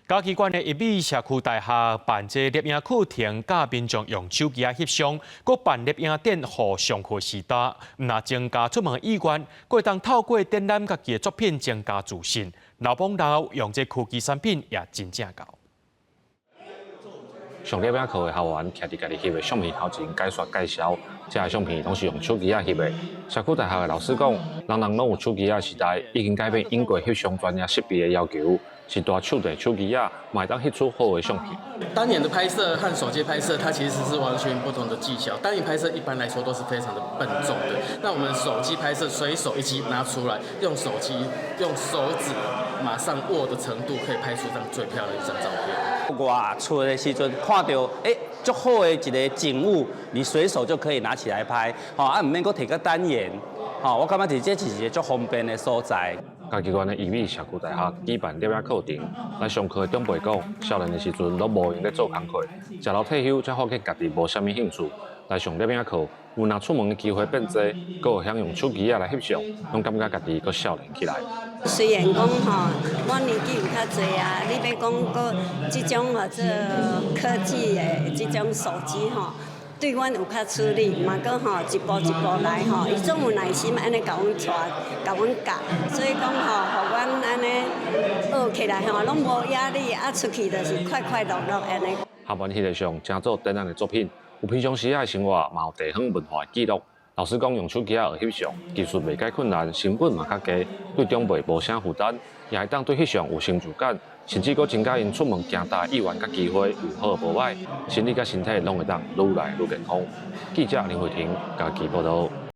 嘉义县的一米社区大厦办这摄影课程，甲民众用手机翕相，搁办摄影展，互上课时代，毋但增加出门的意愿，搁当透过展览家己的作品增加自信。老帮老用这科技产品也真正够。上摄影课的校员徛伫家己翕的相片头前解说介绍，这些相片拢是用手机翕的。社区大厦的老师讲，人人拢有手机时代，已经改变英国翕相专业设备的要求。 是大手提手机啊，买当翕出好的相片。单眼的拍摄和手机拍摄，它其实是完全不同的技巧。单眼拍摄一般来说都是非常的笨重的，那我们手机拍摄随手一机拿出来，用手机用手指马上握的程度，可以拍出一张最漂亮的一张照片。外出的时阵看到足好的一个景物，你随手就可以拿起来拍，唔免搁摕个单眼，我感觉这是一个足方便的所在。 嘉义县的一米社区大厦举办摄影课程，来上课的长辈讲，少年的时阵都无用咧做工课，食老退休才发现家己无啥物兴趣，来上摄影课，有若出门的机会变多，搁有享用手机来翕相，拢感觉家己搁少年起来。虽然讲我年纪有较侪啊，你要讲搁即种这科技的即种手机对阮有较处理，嘛搁一步一步来伊总有耐心安尼甲阮带，甲阮教，所以讲互阮安尼学起来拢无压力，出去就是快快乐乐安尼。校园系列上正做展览的作品，有平常时的生活，嘛有地方文化的记录。老师讲用手机学翕相，技术袂介困难，成本嘛较低，对长辈无啥负担，也会当对翕相有成就感，甚至阁增加因出门行大意愿甲机会有好无歹，心理甲身体拢会当愈来愈健康。记者林慧婷，嘉义报道。